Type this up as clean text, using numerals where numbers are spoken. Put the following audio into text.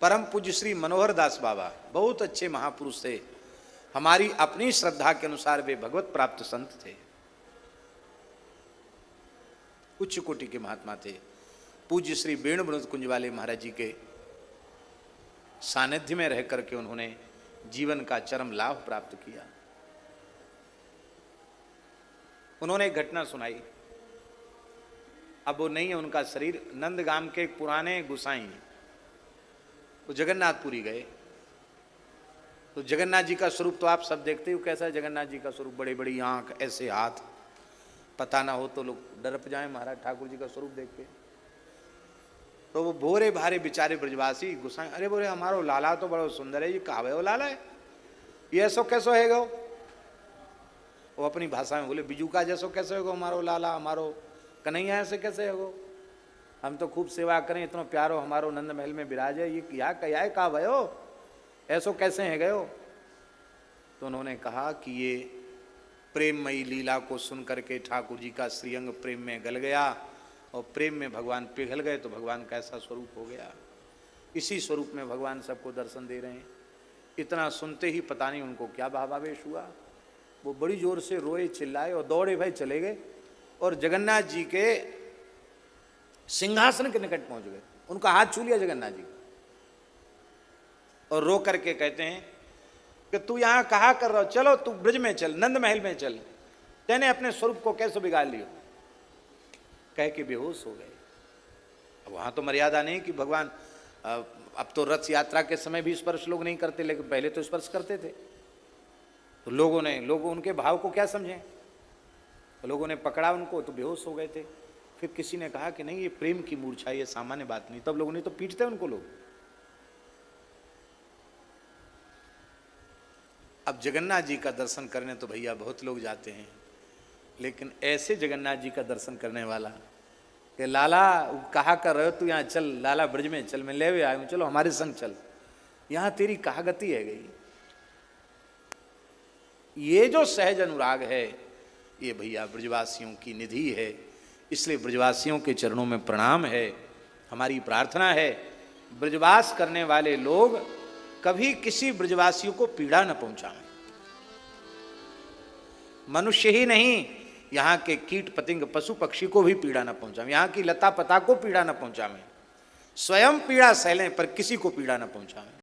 परम पूज्य श्री मनोहर दास बाबा बहुत अच्छे महापुरुष थे। हमारी अपनी श्रद्धा के अनुसार वे भगवत प्राप्त संत थे, उच्च कोटि के महात्मा थे। पूज्य श्री वेणु विनोद कुंज वाले महाराज जी के सानिध्य में रह करके उन्होंने जीवन का चरम लाभ प्राप्त किया। उन्होंने एक घटना सुनाई, अब वो नहीं है उनका शरीर। नंदगाम के एक पुराने गुसाई वो जगन्नाथपुरी गए, तो जगन्नाथ जी का स्वरूप तो आप सब देखते हो कैसा है जगन्नाथ जी का स्वरूप, बड़ी बड़ी आंख, ऐसे हाथ, पता ना हो तो लोग डरप जाए महाराज ठाकुर जी का स्वरूप देख के। तो वो भोरे भारे बेचारे ब्रजवासी गुस्सा, अरे बोले हमारो लाला तो बड़ा सुंदर है, ये कहावे वो लाला है, ये ऐसो कैसो है गो। वो अपनी भाषा में बोले बिजू का जैसो कैसे होगो हमारो लाला, हमारो कन्हैया ऐसे कैसे होगो, हम तो खूब सेवा करें, इतना प्यारो हमारो नंद महल में विराजे, ये क्या कया कहा भयो, ऐसो कैसे है गयो। तो उन्होंने कहा कि ये प्रेममयी लीला को सुन करके ठाकुर जी का श्रीअंग प्रेम में गल गया और प्रेम में भगवान पिघल गए, तो भगवान का ऐसा स्वरूप हो गया। इसी स्वरूप में भगवान सबको दर्शन दे रहे हैं। इतना सुनते ही पता नहीं उनको क्या भावावेश हुआ, वो बड़ी जोर से रोए चिल्लाए और दौड़े भाई चले गए और जगन्नाथ जी के सिंहासन के निकट पहुंच गए। उनका हाथ छू लिया जगन्नाथ जी और रो करके कहते हैं कि तू यहां कहा कर रहा हो, चलो तू ब्रज में चल, नंद महल में चल, तेने अपने स्वरूप को कैसे बिगाड़ लियो। कह के बेहोश हो गए। अब वहां तो मर्यादा नहीं कि भगवान, अब तो रथ यात्रा के समय भी स्पर्श लोग नहीं करते, लेकिन पहले तो स्पर्श करते थे। तो लोग उनके भाव को क्या समझें, तो लोगों ने पकड़ा उनको तो बेहोश हो गए थे। फिर किसी ने कहा कि नहीं ये प्रेम की मूर्छा, ये सामान्य बात नहीं, तब लोगों ने तो पीटते उनको लोग। अब जगन्नाथ जी का दर्शन करने तो भैया बहुत लोग जाते हैं, लेकिन ऐसे जगन्नाथ जी का दर्शन करने वाला कि लाला कहा कर रहे हो तू यहाँ चल, लाला ब्रज में चल, मैं ले आया हूँ, चलो हमारे संग चल, यहाँ तेरी कहा गति है गई। ये जो सहज अनुराग है ये भैया ब्रजवासियों की निधि है। इसलिए ब्रजवासियों के चरणों में प्रणाम है। हमारी प्रार्थना है ब्रजवास करने वाले लोग कभी किसी ब्रजवासियों को पीड़ा न पहुंचाएं। मनुष्य ही नहीं, यहाँ के कीट पतंग पशु पक्षी को भी पीड़ा न पहुंचाएं, यहाँ की लता पता को पीड़ा न पहुंचाएं। स्वयं पीड़ा सह लें पर किसी को पीड़ा न पहुंचाएं।